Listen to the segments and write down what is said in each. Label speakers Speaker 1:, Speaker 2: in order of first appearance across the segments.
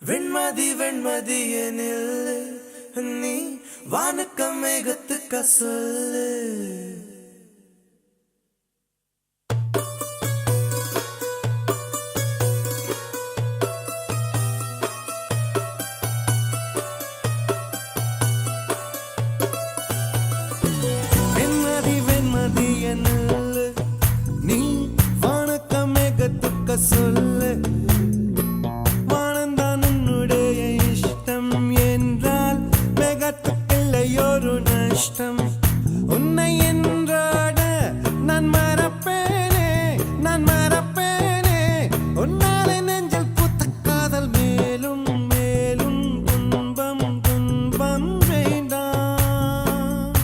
Speaker 1: வெண்மதி வெண்மதியனில் நீ வானுக்க மேகத்துக்க சொல்லு. வெண்மதி வெண்மதியனில் நீ வானுக்க மேகத்துக்க சொல்லு. உன்னை என்றாட நான் மறப்பேனே, நான் மறப்பேனே. உன்னாலே நெஞ்சில் பூத்த காதல் மேலும் மேலும் துன்பம் துன்பம் வேண்டாம்.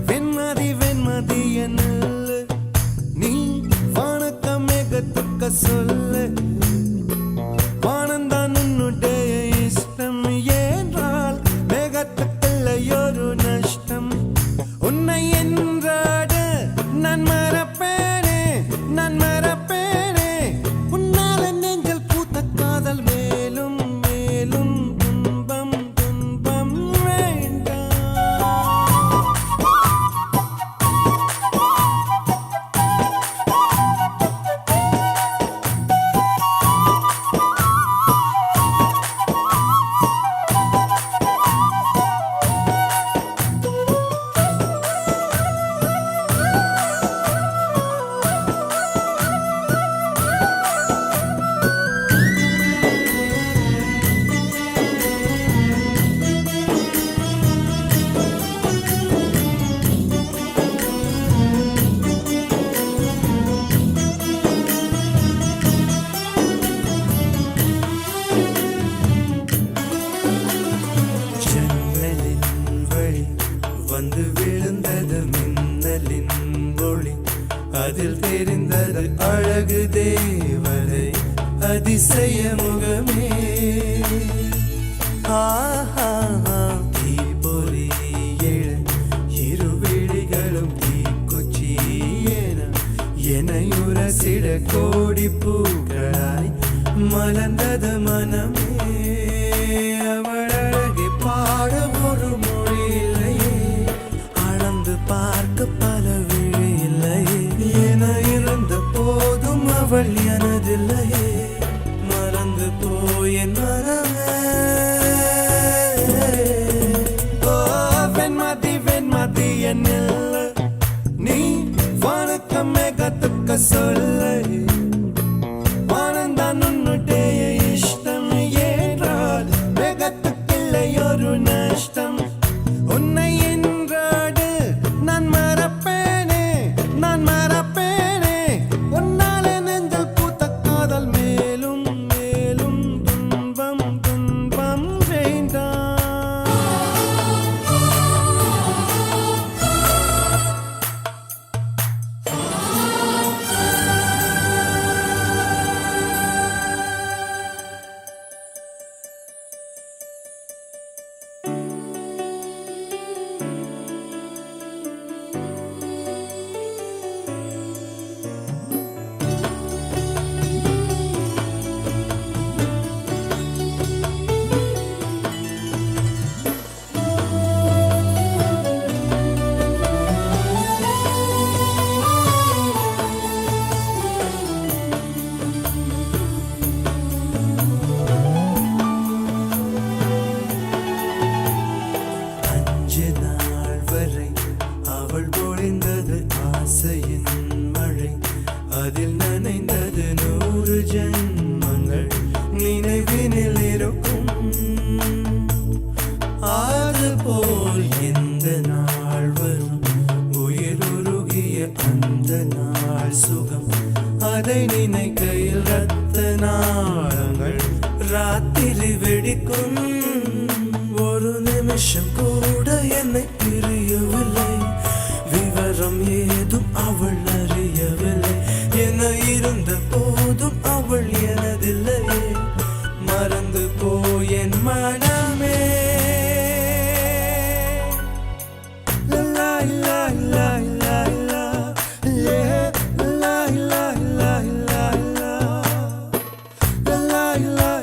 Speaker 1: வெண்மதி வெண்மதி என்னுள்ள நீ வானக்க மேகத்துக்க சொல்லு. வானந்தான் உன்னுடைய இஷ்டம் என்றால் மேகத்துக்கு ஒரு நஷ்டம். உன்னை என்றாட நான் மறப்பேனே, நான் மறப்பேனே. உன்னால நெஞ்சில் பூத்த காதல் மேலும் மேலும் துன்பம் துன்பம் வேண்டாம். வந்து விழுந்தது மின்னலின் ஒளி, அதில் தெரிந்தது அழகு தேவதை அதிசய முகமே. தீப்பொறி எழ இரு விழிகளும் தீக்குச்சி எனையுரசிட கோடி பூக்களாய் மலர்ந்தது மனமே. அவள் அழகை பாட ஒரு மொழி இல்லையே, அளந்து பார்க்க பல விழி இல்லையே. என இருந்த போதும் அவள் எனதில்லையே, மறந்து போய் என் மனமே. ஓ வெண்மதி வெண்மதி என்னில் நீ வானுக்க மேகத்துக்க சொல்லு. வானந்தான் உன்னுடைய இஷ்டம் என்றால் மேகத்துக்கில்லை ஒரு நஷ்டம். உன்னை என்றாடு நான் மறப்பேனே, நான் மறப்பேனே. உன்னாலே நெஞ்சில் பூத்த காதல் மேலும் மேலும் துன்பம் துன்பம் வேண்டாம். அவள் பொழிந்தது ஆசையின் மழை, அதில் நனைந்தது 100 ஜென்மங்கள் நினைவினில் இருக்கும். அதுபோல் எந்த நாள் வரும் உயிர் உருகிய அந்த நாள் சுகம், அதை நினைக்கையில் ரத்த நாளங்கள் ராத்திரி வெடிக்கும். ஒரு நிமிஷம் கூட என்னை பிரியவில்லை, விவரம் ஏதும் அவள் அறியவில்லை. என இருந்த போதும் அவள் எனதில்லையே, மறந்து போய் என் மனமே. லா லா லா லா லா லா லா லா லா லா லா லா.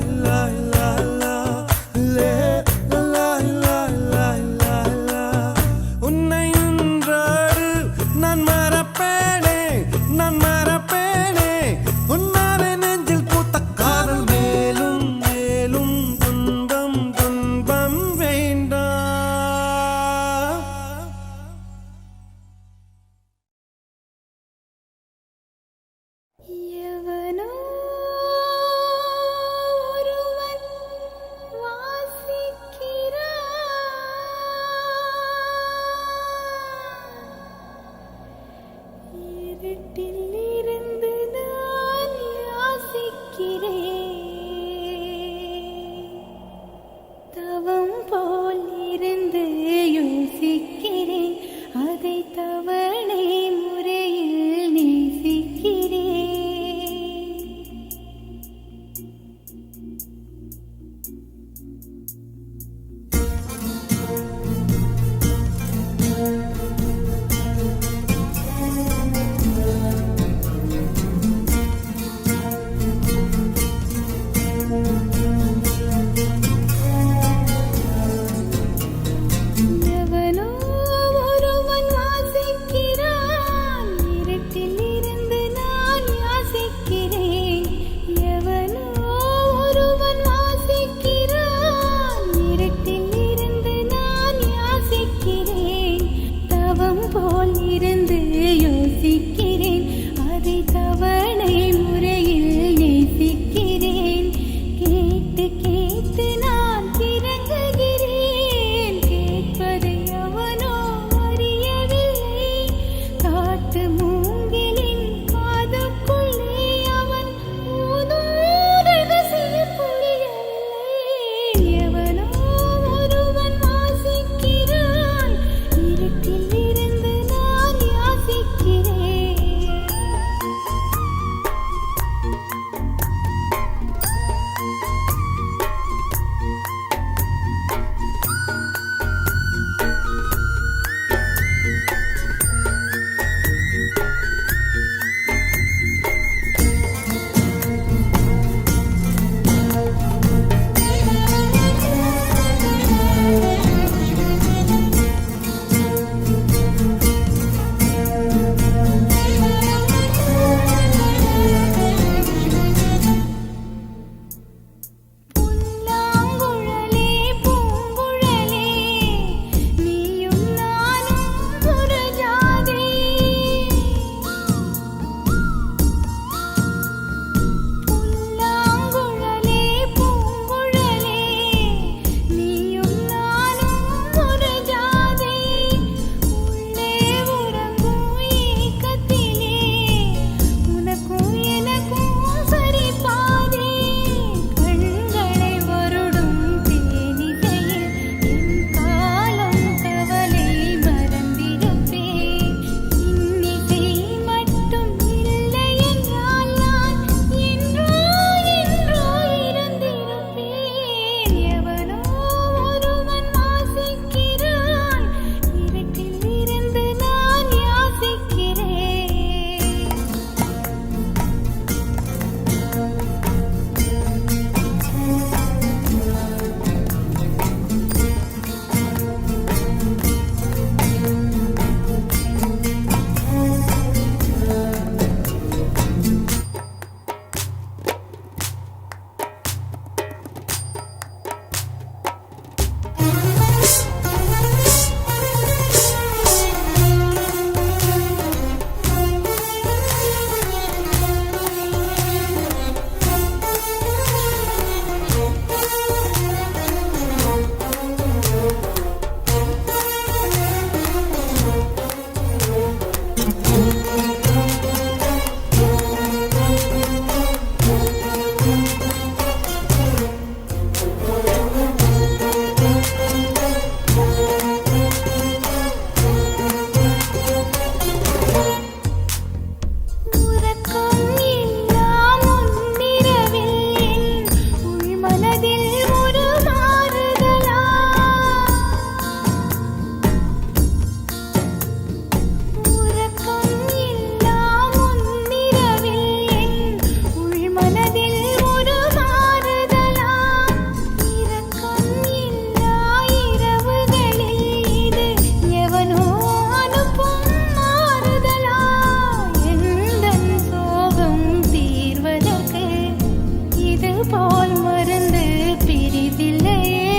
Speaker 2: போல் மருந்து பிரிதில்லையே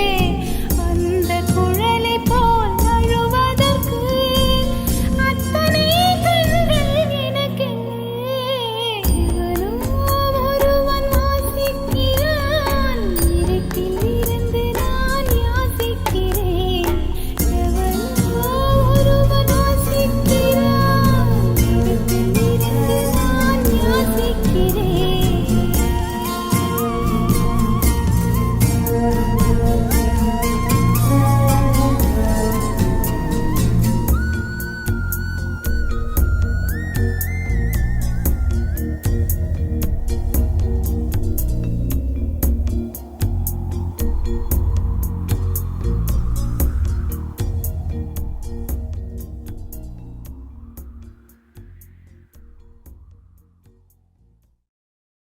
Speaker 2: அந்த குழலை போல் அழுவதற்கு அத்தனை கண்கள் எனக்கில்லை எவனோ ஒருவன் வாசிக்கிறான் இருட்டில் இருந்து நான் யாசிக்கிறேன் எவனோ ஒருவன் வாசிக்கிறான் இருட்டில் இருந்து நான் யாசிக்கிறேன்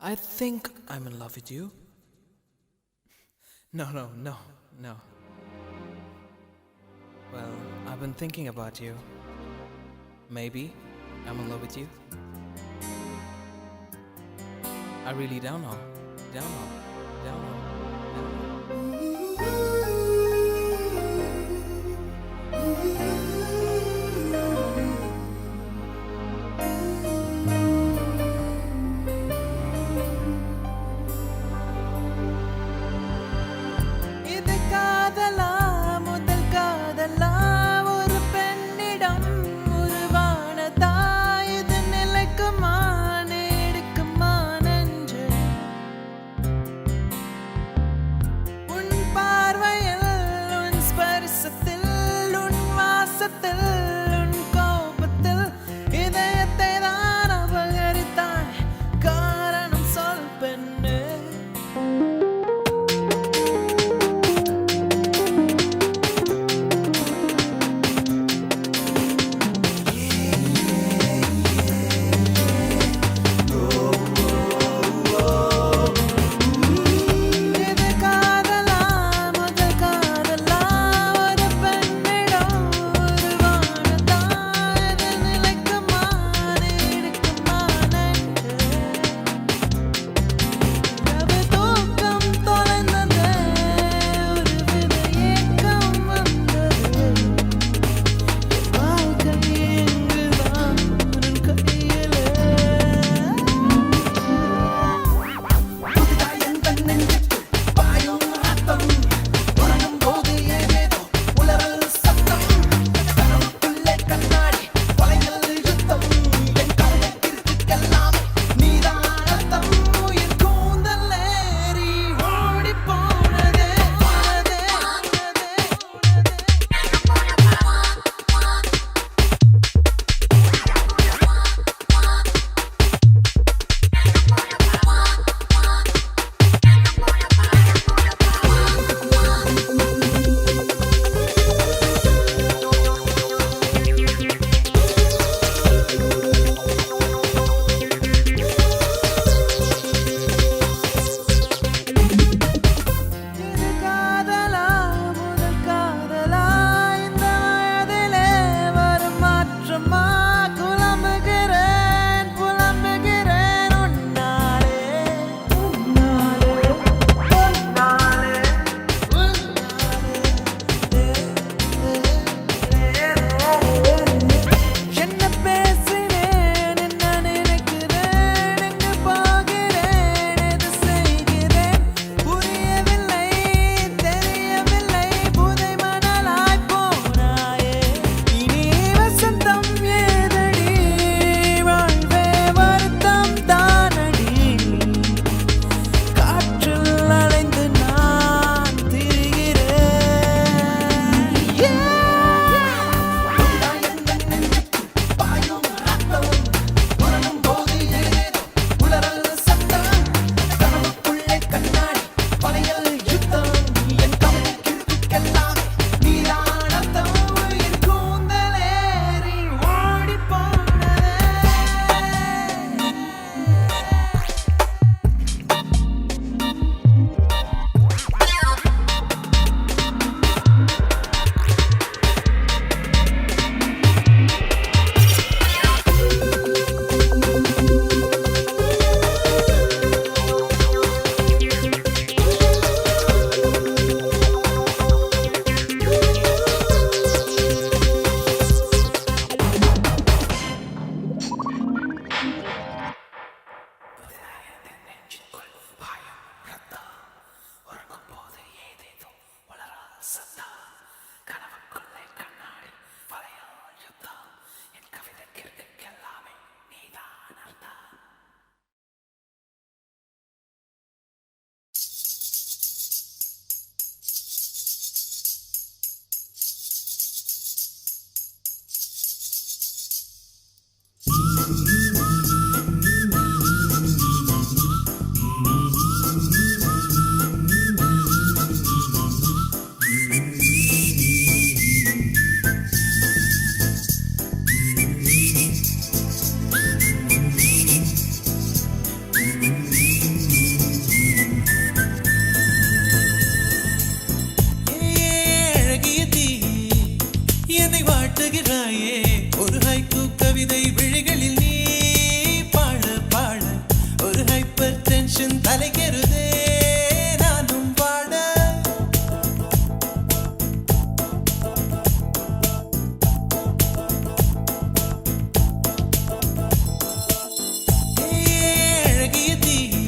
Speaker 1: I think I'm in love with you. No. Well, I've been thinking about you. Maybe I'm in love with you. I really don't know. Don't know. இது காதலா முதல் காதலா ஒரு பெண்ணிடம் உருவானதா இது நிலைக்குமா நீடிக்குமா நெஞ்சு உன் கவிதை விழிகளில் நீ பாட பாட ஒரு ஹைப்பர் டென்ஷன் தலைகெறுதே நானும் பாட அழகிய தீயே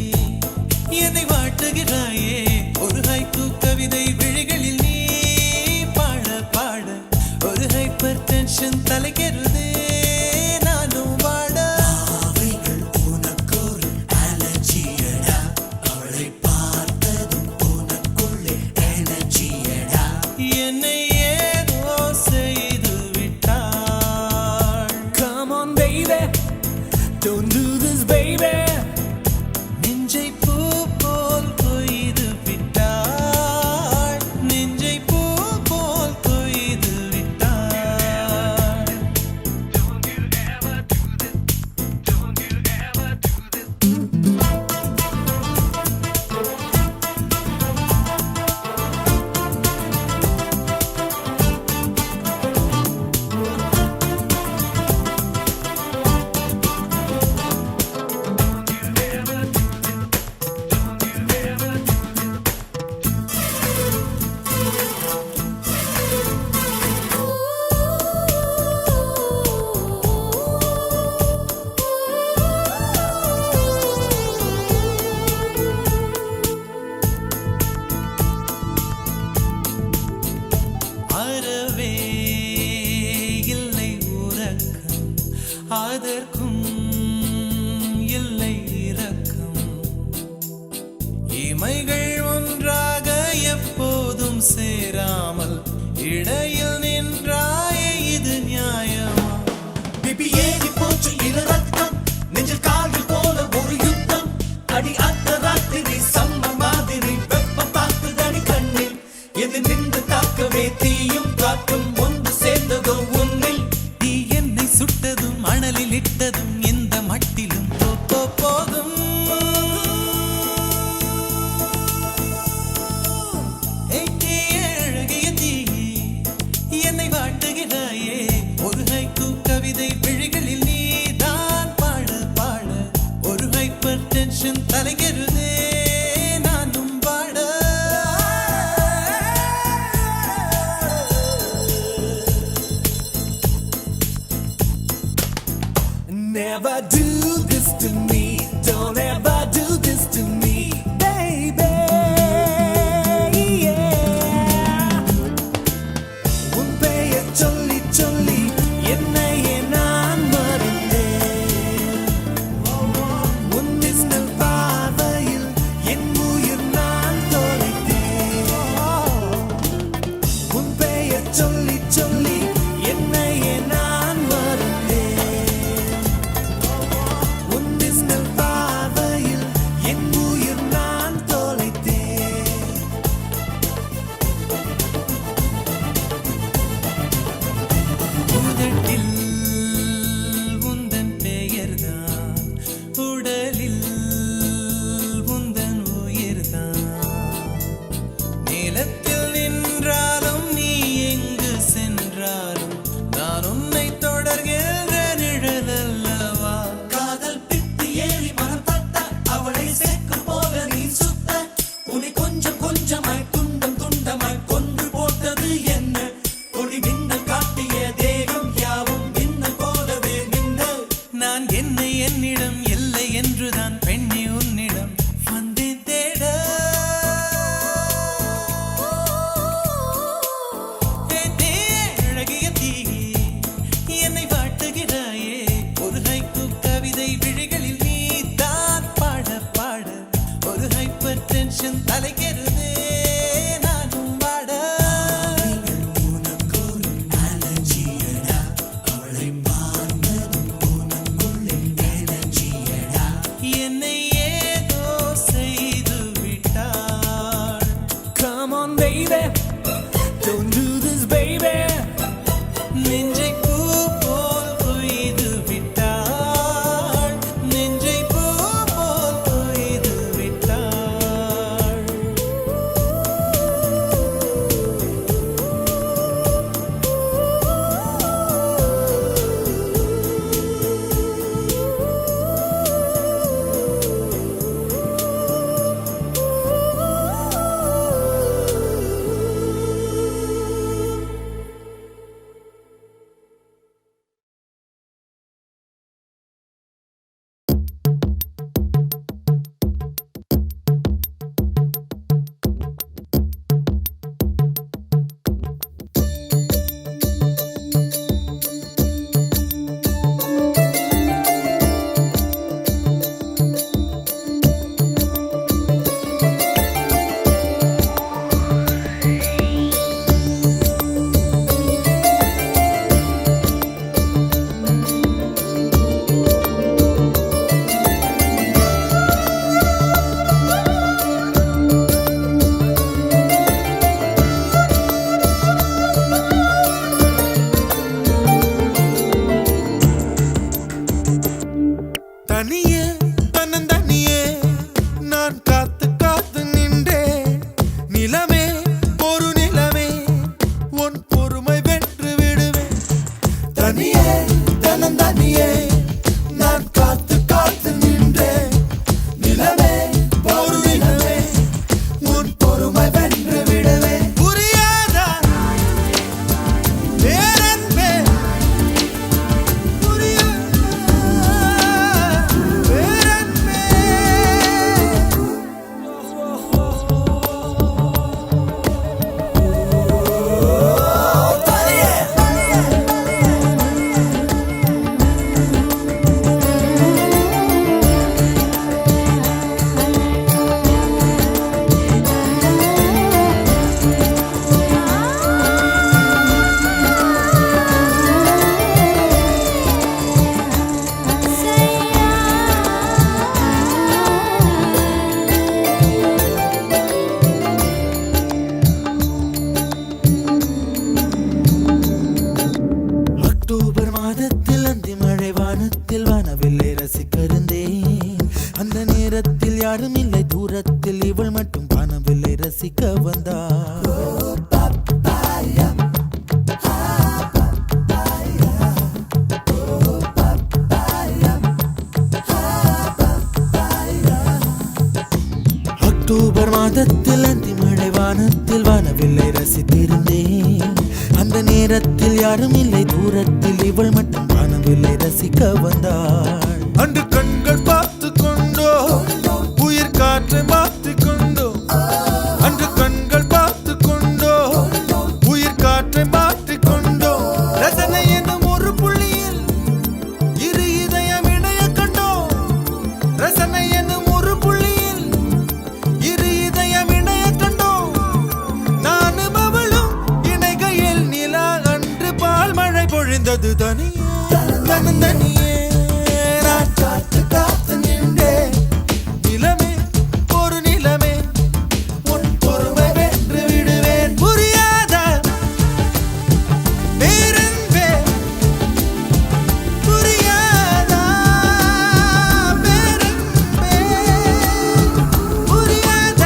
Speaker 1: என்னை வாட்டுகிறாயே ஒரு ஹைக்கூ கவிதை விழிகளில் நீ பாட பாட ஒரு ஹைப்பர் டென்ஷன் தலைகெறுதே நானும் பாட
Speaker 3: அவைகள் உனக்கொரு அலர்ஜியடா அவளை பார்த்ததும் உனக்குள்ளே எனர்ஜியடா
Speaker 1: என்னை ஏதோ செய்து விட்டாள்
Speaker 3: Come on baby don't do this baby
Speaker 1: நெஞ்சை பூ போல் கொய்து விட்டாள் நெஞ்சை பூ போல் கொய்து விட்டாள் அறவே இல்லை உறக்கம் அதற்கும் இல்லை இரக்கம் இமைகள் ஒன்றாக எப்போதும் சேராமல் இடையில் நின்றாயே இது நியாயமா
Speaker 3: பிபி ஏறி போச்சு இரு ரத்தம் நெஞ்சில் கால்கள் போல ஒரு யுத்தம் அடி அந்த ராத்திரி சம்ம மாதிரி வெப்பம் தாக்குதடி கண்ணில் எது நின்று தாக்கவே தீயும் காற்றும் ஒன்று சேர்ந்ததோ உன்னில்
Speaker 1: நீ என்னை சுட்டதும் அனலில் இட்டதும் எந்த மட்டிலும் போகும் அழகிய தீயே என்னை வாட்டுகிறாயே ஒரு ஹைக்கூ கவிதை விழிகளில் நீ தான் பாட பாட ஒரு ஹைப்பர் டென்ஷன் தலைகெறுதே நானும் பாட
Speaker 3: Never do this to me don't ever do this to me baby yeah உன் பெயர் சொல்லி சொல்லி என்னையே நான் மறந்தேன் உன் மின்னல் பார்வையில் என் உயிர் நான் தொலைத்தேன் உன் பெயர் சொல்லி சொல்லி என்னையே நான் மறந்தேன் உன் மின்னல் பார்வையில் என் உயிர் நான் தொலைத்தேன்
Speaker 1: உதட்டில் உந்தன் பெயர்தான் உடலில் உந்தன் உயிர்தான் நிலத்தில் நின்றாலும் நீ எங்கு சென்றாலும் நான் உன்னை தொடர்கின்ற நிழலல்லவா
Speaker 3: காதல் பித்து ஏறி மனம் தட்ட அவளை சேர்க்கும் போல நீ சுத்த உன்னை கொஞ்சம் கொஞ்சமாய் துண்டம் துண்டமாய் கொன்று போட்டது என்ன ஒளி மின்னல் காட்டிய தேகம் யாவும் மின்னல் போலவே மின்னல்
Speaker 1: நான் என்னை என்னிடம் இல்லை என்றுதான் பெண்ணே உன்னிடம் வந்தேன் தேட அழகிய தீயே என்னை வாட்டுகிறாயே ஒரு ஹைக்கூ கவிதை விழிகளில் நீ தான் பாட பாட ஒரு ஹைப்பர் டென்ஷன் தலைகெறுதே நானும் பாட
Speaker 3: உனக்கொரு அலர்ஜியடா அவளை பார்த்ததும் உனக்குள்ளே எனர்ஜியடா
Speaker 1: என்னை ஏதோ செய்து விட்டாள்
Speaker 3: Come on baby don't do this baby
Speaker 1: நெஞ்சை பூ போல் கொய்து விட்டாள் நெஞ்சை பூ போல் கொய்து விட்டாள்
Speaker 4: ரசிக்க வந்தாள். அக்டோபர் மாதத்தில் அந்தி மழை வானத்தில் வானவில்லை ரசித்திருந்தேன். அந்த நேரத்தில் யாரும் இல்லை தூரத்தில் இவள் மட்டும் வானவில்லை ரசிக்க வந்தாள். அன்று கண்கள் பார்த்து கொண்டோ உயிர் காற்றை மாற்றி கொண்டோ, அன்று கண்கள் பார்த்து கொண்டோ உயிர் காற்றை மாற்றி கொண்டோ, ரசனை என்னும் ஒரு புள்ளியில் இரு இதயம் இணைய கண்டோ, ரசனை என்னும் ஒரு புள்ளியில் இரு இதயம் இணைய கண்டோ, நானும் அவளும் இணைகையில் நிலா அன்று பால் மழை பொழிந்தது தனியே தனியே. நான் காத்து காத்து நின்றேன் நிலமே ஒரு நிலமே, உன் பொறுமை வென்று விடுவேன். புரியாத பேரன்பே, புரியாத பேரன்பே, புரியாத.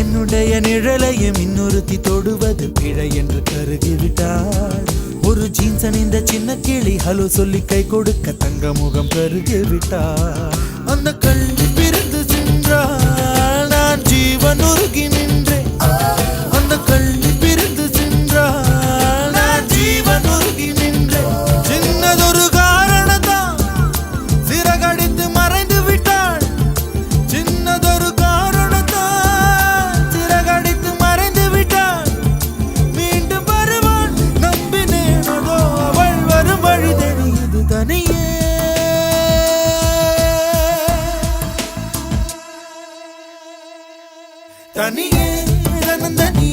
Speaker 4: என்னுடைய நிழலையும் இன்னொருத்தி தொடுவது பிழை என்று கருகிவிட்டாள். ஒரு ஜீன்ஸ் அணிந்த சின்ன கிளி ஹலோ சொல்லி கை கொடுக்க தங்க முகம் கருகிவிட்டாள். அந்த கல்வி பிரிந்து சென்றாள், நான் ஜீவன் உருகி நின்றேன். அந்த கல்வி பிரிந்து சென்றாள், நான் ஜீவன் உருகி நின்றேன். சின்னதொரு காரணத்தான் சிறகடித்து மறைந்து விட்டாள், சின்னதொரு காரணத்தான் சிறகடித்து மறைந்து விட்டாள். மீண்டும் வருவாள் நம்பினேனதோ, அவள் வரும் வழி தெரியுது தனியே தனியே தனியே.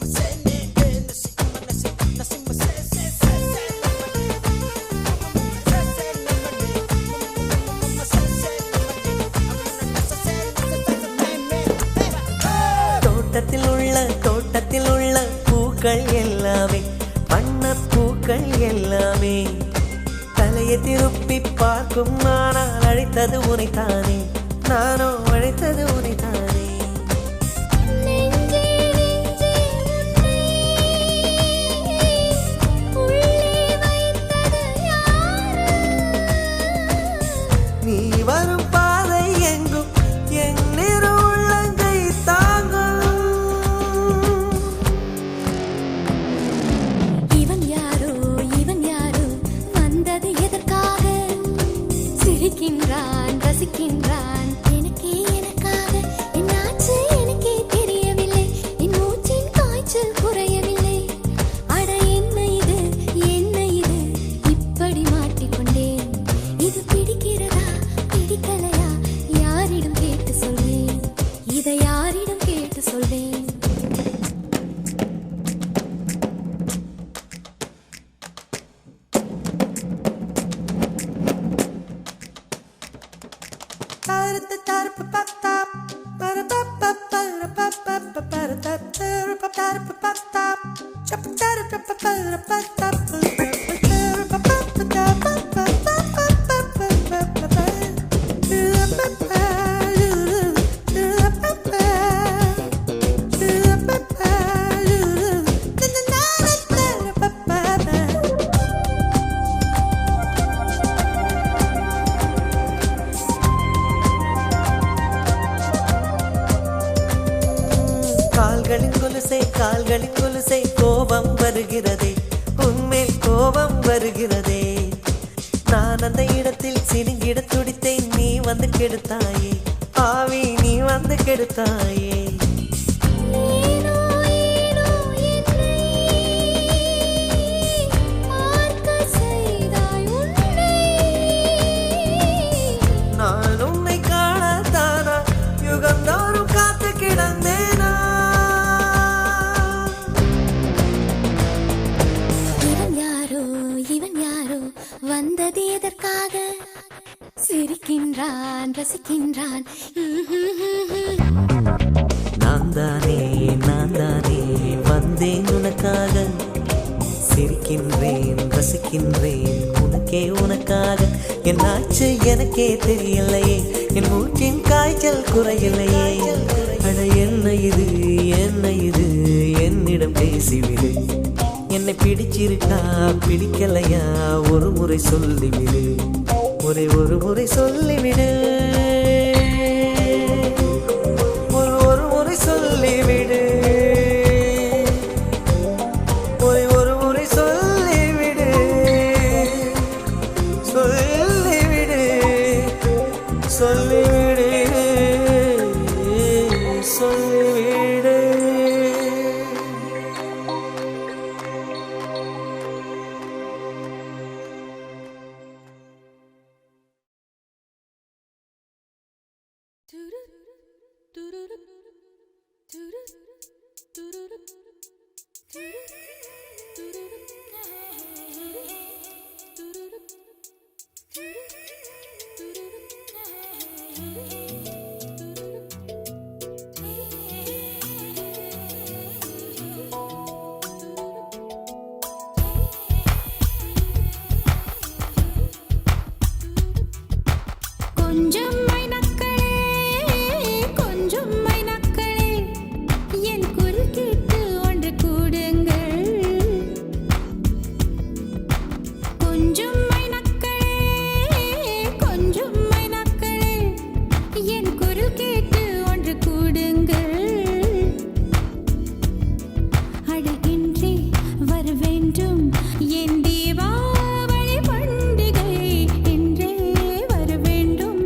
Speaker 5: திருப்பி பார்க்கும் ஆனால் அழைத்தது உனைத்தானே, நானோ அழைத்தது உனைத்தானே.
Speaker 2: நெஞ்சே நெஞ்சே உன்னை உள்ளே வைத்தது யாரு?
Speaker 5: நீ வரும் பாதை எங்கும் என் நிறு உள்ளங்கை தாங்கும்.
Speaker 2: இவன் யாரோ வந்தது எதற்காக? சிரிக்கின்றான் ரசிக்கின்றான் எனக்கே எனக்காக. என்னாச்சு எனக்கே தெரியவில்லை, என் மூச்சின் காய்ச்சல் குறையவில்லை. அட என்ன இது இப்படி மாட்டிக்கொண்டேன். இது பிடிக்கிறதா பிடிக்கலையா யாரிடம் கேட்டு சொல்வேன், இதை யாரிடம் கேட்டு சொல்வேன்.
Speaker 5: கால்களின் கொலுசை கோபம் வருகிறதே, உன்மேல் கோபம் வருகிறதே. நான் அந்த இடத்தில் சினுங்கிட துடித்தேன், நீ வந்து கெடுத்தாயே ஆவி, நீ வந்து கெடுத்தாயே.
Speaker 2: ஏனோ என்னை பார்க்க செய்தாய் உன்னை.
Speaker 5: நான் உன்னை காணத்தானா யுகந்தோறும் காத்து கிடந்தேனா?
Speaker 2: இவன் யாரோ வந்தது எதற்காக? சிரிக்கின்றான் ரசிக்கின்றான்.
Speaker 5: நான் தானே வந்தேன் உனக்காக. சிரிக்கின்றேன் ரசிக்கின்றேன் உனக்கே உனக்காக. என்னாச்சு எனக்கே தெரியலையே, என் மூச்சின் காய்ச்சல் குறையலையே. அட என்ன இது என்னிடம் பேசிவிடு. என்னை பிடிச்சிருக்கா பிடிக்கலையா ஒரு முறை சொல்லிவிடு, ஒரு முறை சொல்லிவிடு, ஒரு முறை சொல்லிவிடு, ஒரு முறை சொல்லிவிடு, சொல்லிவிடு, சொல்லிவிடு, சொல்லிவிடு.
Speaker 2: கொஞ்சம் மைனக்களே கொஞ்சம் மைனக்களே என் குரல் கேட்டு ஒன்று கூடுங்கள். கொஞ்சம் மைனக்களே கொஞ்சம் மைனக்களே என் குரல் கேட்டு ஒன்று கூடுங்கள். அழகின்றே வர வேண்டும் என் தீபாவளி பண்டிகை என்றே வர வேண்டும்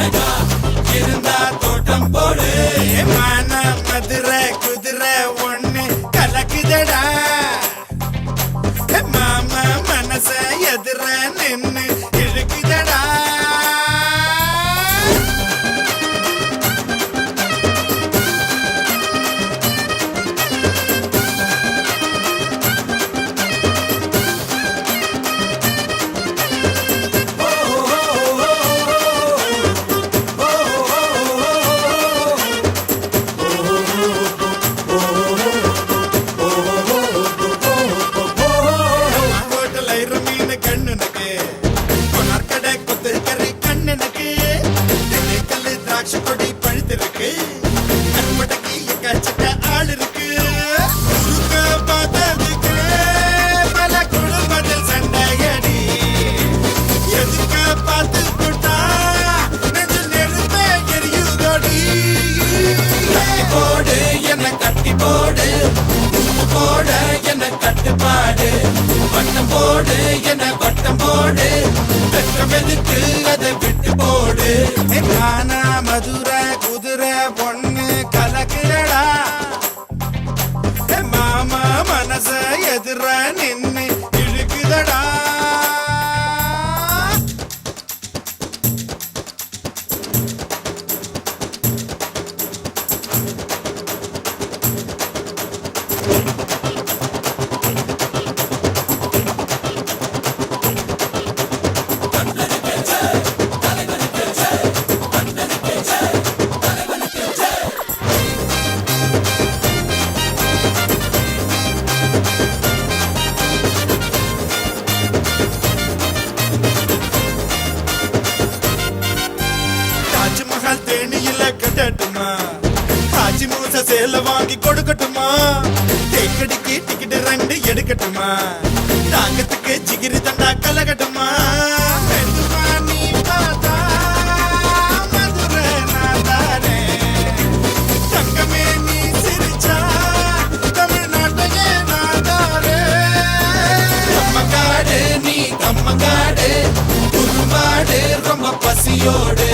Speaker 3: அழகா இருந்தா தோட்டம் போடு மான மதுரை குதிரை ஒண்ணு கலக்குதடா மாமா மனச எதிர நின்னு இழுக்குதடா ஹோட்டல் ஐர மீன் கண்ணுனக்கு கொனார்கடை கொத்து கறி கண்ணுனக்கு கல்லு திராட்சை கொடி பழுத்திருக்கு கண்படக்கி எக்கச்சக்க ஆள் இருக்கு குறுக்க பார்த்ததுக்கு பல குடும்பத்தில் சண்டையடி எதுக்க பார்த்து போட்டா நெஞ்சில் நெருப்பே எரியுதடி கட்டி போடு என்ன கட்டி போடு உப்பு போட என்ன கட்டுப்பாடு வட்டம் போடு என்ன வட்டம் போடு வெட்கம் எதுக்கு அதை விட்டு போடு கானா மதுரை குதிரை பொண்ணு கலக்குறடா மாமா மனச எதிர நின்னு இழுக்குதடா தாஜ்மஹால் தேனியில கட்டட்டுமா தாஜி மூச சேல வாங்கி கொடுக்கட்டுமா தேக்கடிக்கு டிக்கெட் 2 எடுக்கட்டுமா தாங்கத்துக்கு ஜிகிரி தண்டா கலகட்டுமா மெதுவா நீ பார்த்தா மதுரை நாதானே தங்கமே நீ சிரிச்சா தமிழ்நாட்டையே நாதானே கம்மங்காடு நீ கம்மங்காடு குறும்பாடு ரொம்ப பசியோடு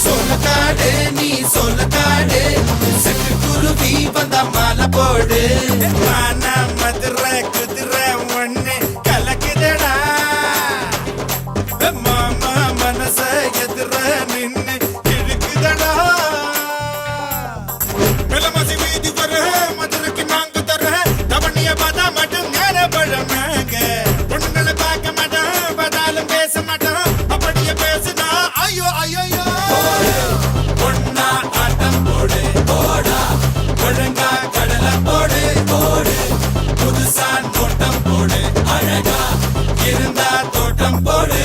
Speaker 3: சோளக்காடு நீ சோளக்காடு செட்டு குருவி வந்த மாலை போடு மான மதுரை குதிரை ஒண்ணு கலக்குதடா மாமா மனச எதிர நின்னு இழுக்குதடா மெலமசி வீதி வர மதுரைக்கு நாங்க தர தவணிய பார்த்தா மட்டும் நேர பழமாங்க பொண்ணுங்களை பார்க்க மாட்டோம் பார்த்தாலும் பேச மாட்டோம் அப்படியே பேசுனா ஐயோ ஐயோ பொண்ணா ஆட்டம் போடு போடா ஒழுங்கா கடலை போடு போடு புதுசா தோட்டம் போடு அழகா இருந்தா தோட்டம் போடு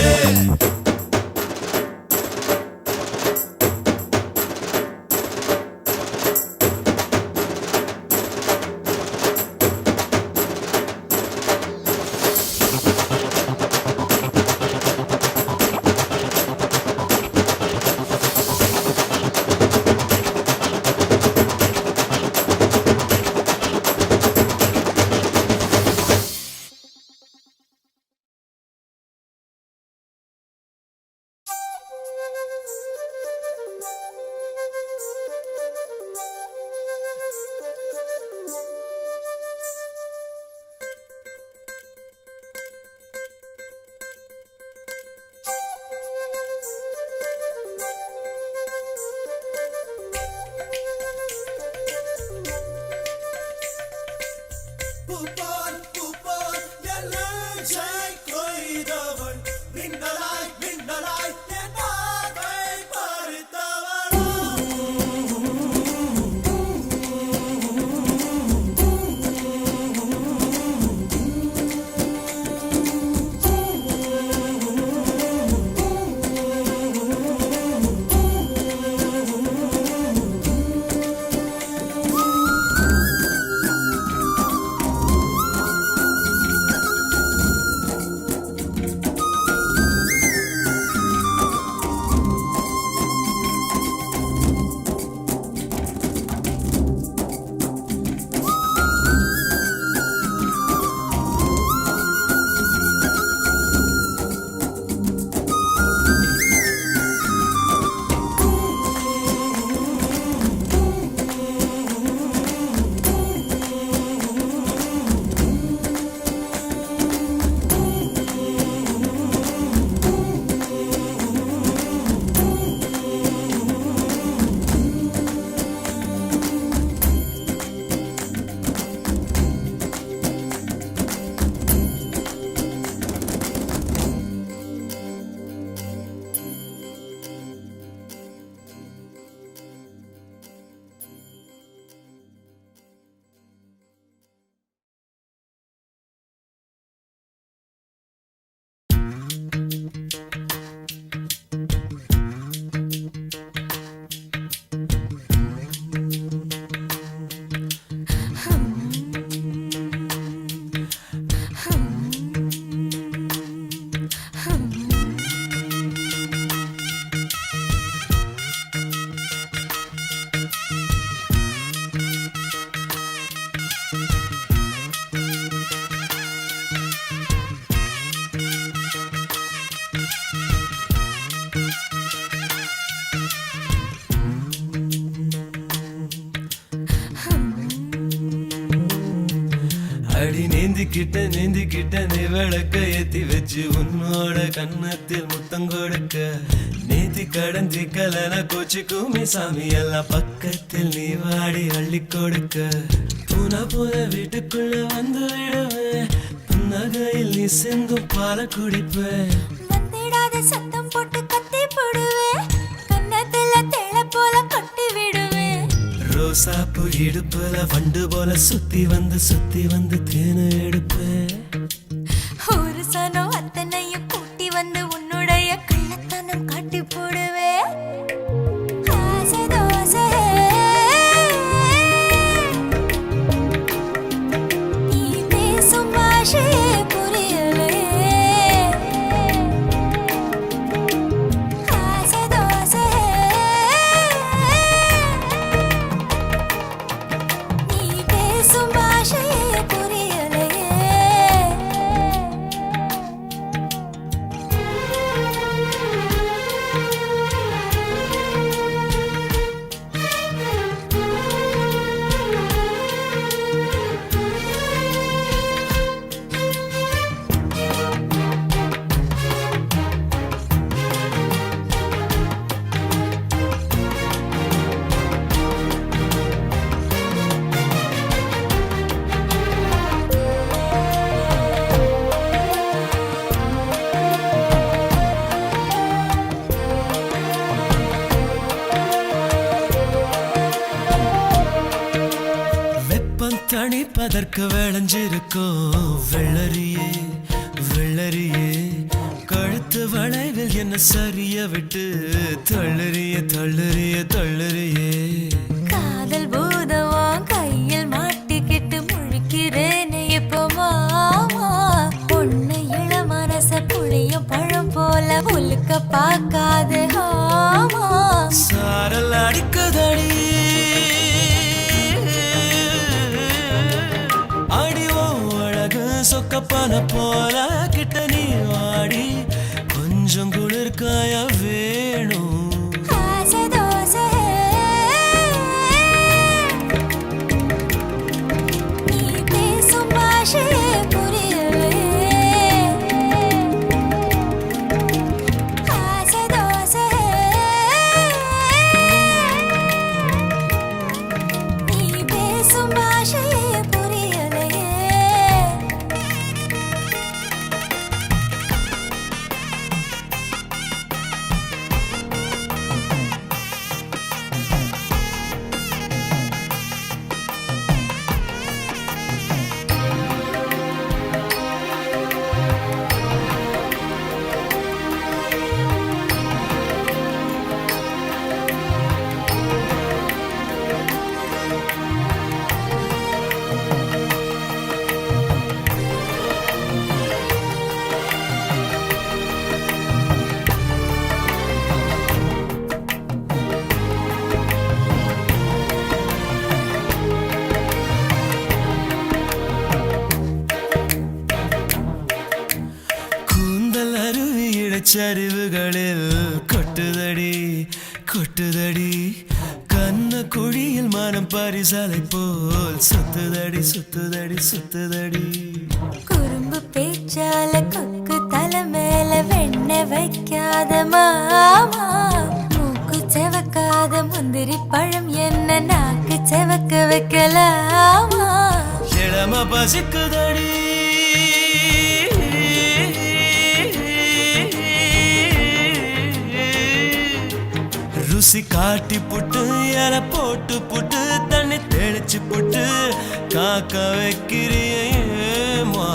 Speaker 6: நீந்திக்கிட்ட நீ விளக்க ஏத்தி வச்சு உன்னோட கன்னத்தில் முத்தம் கொடுக்க நேத்தி கடஞ்சி கலன கோச்சிக்குமே சாமி எல்லாம் பக்கத்தில் நீ வாடி அள்ளி கொடுக்க பூன வீட்டுக்குள்ள வந்து விடுவேன் புன்னகையில் நீ சிந்தும் பால குடிப்பேன்
Speaker 2: வந்திடாத சத்தம் போட்டு கத்தி போடுவேன் கன்னத்துல தேள போல கொட்டி விடுவேன்
Speaker 6: ரோசாப்பு இடுப்புல வண்டு போல சுத்தி வந்து தேனை எடுப்பேன்
Speaker 2: ஒரு சனம் அத்தனையும் கூட்டி வந்து உன்னுடைய கள்ளத்தனம் காட்டி போடுவேன் ஆசை தோசை நீ பேசும் பாஷையே புரியலே ஆசை தோசை நீ பேசும் பாஷையே புரியலே
Speaker 6: வெப்பம் தணிப்பதற்கு விளைஞ்சிருக்கும் வெள்ளரியே கழுத்து வளைவில் என்ன சரிய விட்டு தள்ளுறியே
Speaker 2: காதல் பூதவா கையில் மாட்டிக்கிட்டு முழிக்கிறேனே இப்போ மாமா பொண்ணு இள மனச புளியும் பழம் போல உலுக்க பார்க்காது ஆமா
Speaker 6: சாரல் அடிக்குதடி அடிவோ அழகு சொக்கப்பன போல கிட்ட நீ வாடி கொஞ்சம் குளிர்காய வேணும்
Speaker 2: ஆசை தோசை நீ பேசும் பாஷையே புரியலே ஆசை தோசை நீ பேசும் பாஷையே புரியலே
Speaker 6: கூந்தல் அருவியிட சரிவுகளில் கொட்டுதடி கண்ண குழியில் மனம் பரிசாலை போல் சுத்துதடி
Speaker 2: குறும்பு பேச்சால கொக்கு தலை மேல வெண்ண வைக்காத மாமா மூக்கு செவக்காத முந்திரி பழம் என்ன நாக்கு செவக்க வைக்கலாமா
Speaker 6: இளம பசிக்குதடி ருசி காட்டி புட்டு இலை போட்டு புட்டு தண்ணி தெளிச்சு புட்டு காக்க வைக்கிறியேமா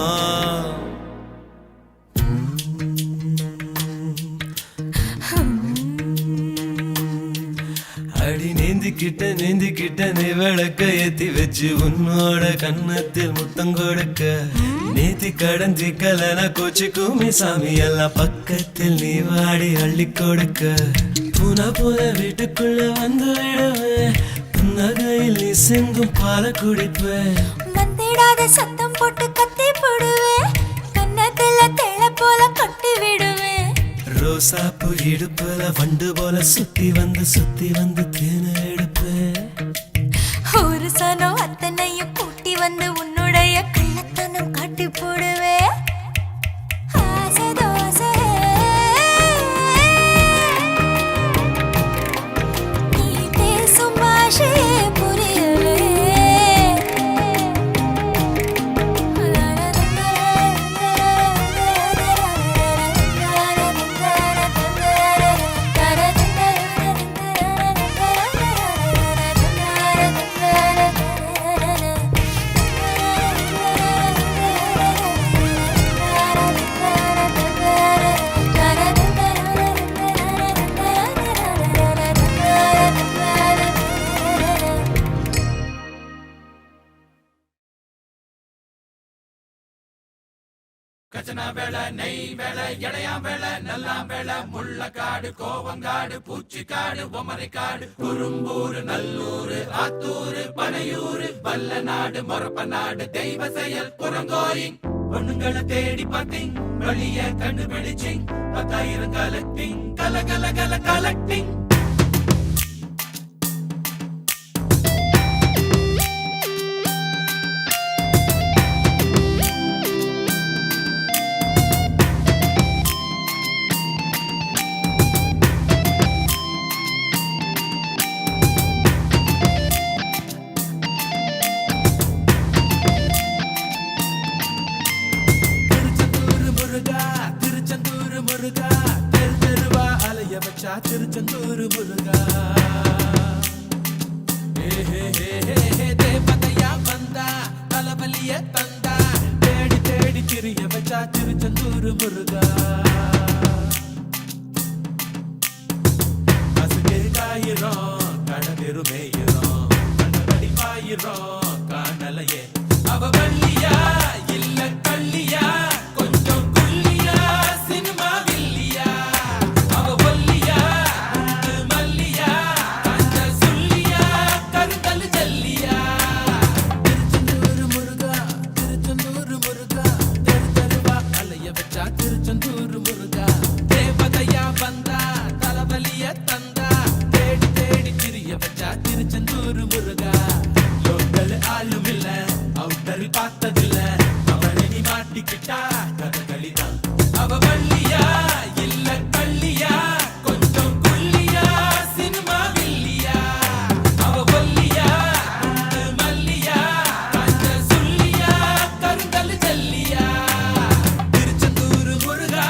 Speaker 6: அடி நீந்திக்கிட்ட நீ விளக்க ஏத்தி வச்சு உன்னோட கன்னத்தில் முத்தம் கொடுக்க நேத்தி கடஞ்சி கலன கோச்சிக்குமே சாமி எல்லாம் பக்கத்தில் நீ வாடி அள்ளி கொடுக்க பூன வீட்டுக்குள்ள வந்து விடுவேன் புன்னகையில் நீ சிந்தும் பால குடிப்பேன்
Speaker 2: வந்திடாத சத்தம் போட்டு கத்தி போடுவேன் கன்னத்துல தேள போல கொட்டி விடுவேன்
Speaker 6: ரோசாப்பு இடுப்புல வண்டு போல சுத்தி வந்து தேனை எடுப்பேன்
Speaker 2: ஒரு சனம் அத்தனையும் கூட்டி வந்து உன்னுடைய கள்ளத்தனம் காட்டி
Speaker 4: நச்சன வேலை நெய் வேலை எடையாம் வேலை நல்லாம் வேலை முள்ளக்காடு கோவங்காடு பூச்சிக்காடு பொமரைக்காடு குறும்பூர் நல்லூர் ஆத்தூர் பனையூர் வல்லநாடு மொரப்பநாடு தெய்வ செயல் புறங்கோயிங் பொண்ணுங்களை தேடி பார்த்தீங் வழிய கண்டுபிடிச்சிங் 10,000 கலெக்டிங் கல கல கல கலெக்டிங் திருச்செந்தூர் முருகா தேவதையா வந்தா தலவலிய தந்தா தேடி தேடி திரிய வச்சா திருச்செந்தூர் முருகா அசுகு காயிரோம் கடவிரு மேயிரோம் கண்டபடி பாயிரோம் காணலையே அவ வள்ளியா இல்ல கள்ளியா கொஞ்சம் குள்ளியா சினிமா வில்லியா அவ ஒல்லியா மல்லியா கஞ்ச சொல்லியா கருங்கல் ஜல்லியா திருச்செந்தூர் முருகா தெரு தெருவா அலைய வச்சா திருச்செந்தூர் முருகா தேவதையா வந்தா தலவலிய தந்தா தேடி தேடி திரிய வச்சா திருச்செந்தூர் முருகா லோக்கல் ஆளும் இல்ல அவுட்டர் பார்த்ததில்ல அவளை நீ மாட்டிக்கிட்டா கதகளிதான் அவ வள்ளியா இல்ல கள்ளியா கொஞ்சம் குள்ளியா சினிமா வில்லியா அவ ஒல்லியா மல்லியா கஞ்ச சொல்லியா கருங்கல் ஜல்லியா திருச்செந்தூர் முருகா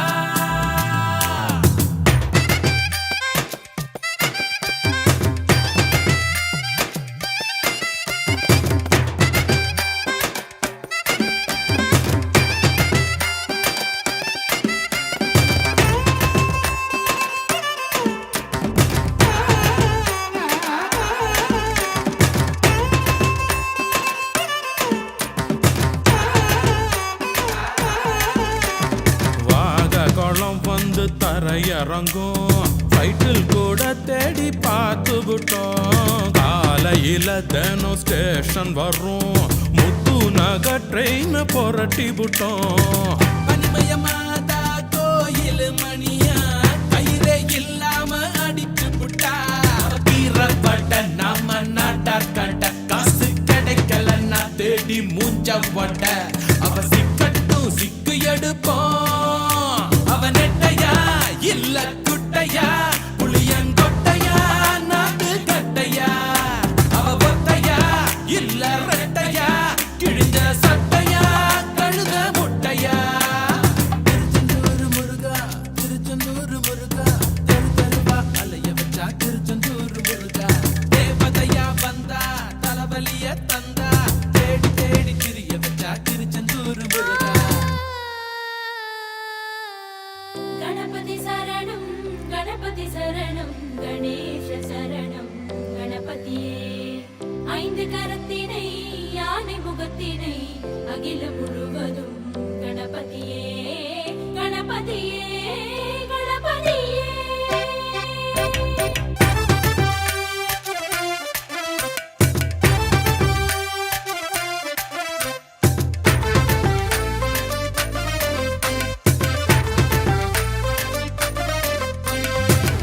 Speaker 7: குளம் வந்து தரையிறங்கும் சைட்டில் கூட தேடி பார்த்து விட்டோம் காலையில தினம் ஸ்டேஷன் வரும் முத்து நகர் ட்ரெயின் புரட்டி விட்டோம்
Speaker 4: பனிமய மாதா கோயில் மணியா கயிறே இல்லாம அடிச்சு புட்டா கீரப்பட்ட நாம நாட்டார் கட்ட காசு கிடைக்கலன்னா தேடி மூஞ்ச வட்ட அவ சிக்கட்டும் சிக்கு எடுப்போம் அவ நெட்டையா இல்ல குட்டையா புளியங்கொட்டையா நாட்டு கட்டையா அவ ஒத்தையா இல்ல ரெட்டையா கிழிஞ்ச சட்டையா கழுத முட்டையா திருச்செந்தூர் முருகா தெரு தெருவா அலைய வச்சா திருச்செந்தூர் முருகா தேவதையா வந்தா தலவலிய தந்தா தேடி தேடி திரிய வச்சா திருச்செந்தூர் முருகா
Speaker 2: கணபதி சரணம் கணேச சரணம் கணபதியே 5 கரத்தினை யானை முகத்தினை அகில முழுவதும் கணபதியே கணபதியே கணபதியே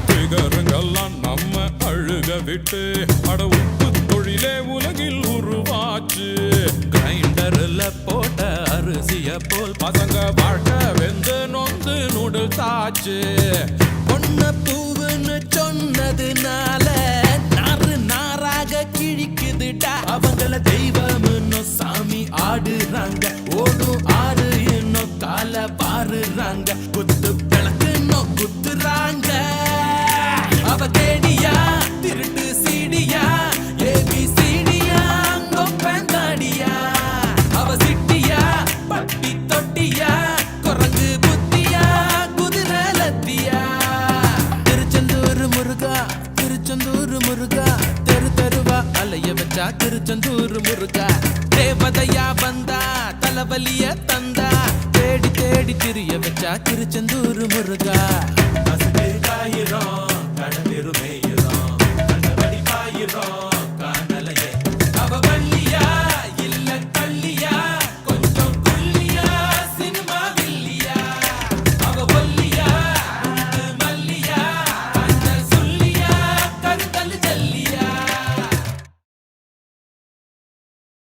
Speaker 7: பிகருங்கெல்லாம் நம்ம அழுக விட்டு அட உப்பு தொழிலே உலகில் உருவாச்சு கிரைண்டர்ல போட்ட அரிசிய போல் பசங்க வாழ்க்கை வெந்து நொந்து நுடல் தாச்சு
Speaker 4: பொண்ண பூவுன்னு சொன்னதுனால நாறு நாராக கிழிக்குதுடா அவங்கள தெய்வம்னு சாமி ஆடுறாங்க ஓடும் ஆறு இன்னும் கால பாருறாங்க குத்து விளக்குன்னு குத்துறாங்க அவ கேடியா திருட்டு சீடியா ஏபி சீடியா கொப்பந்தாடியா அவ சிட்டியா பட்டி தொட்டியா குரங்கு புத்தியா குதிரை லத்தியா திருச்செந்தூர் முருகா தெரு தெருவா அலைய வச்சா திருச்செந்தூர் முருகா தேவதையா வந்தா தலவலிய தந்தா
Speaker 8: தேடி தேடி திரிய வச்சா திருச்செந்தூர் முருகா
Speaker 6: அசுதே காயிரம் கடலிருமே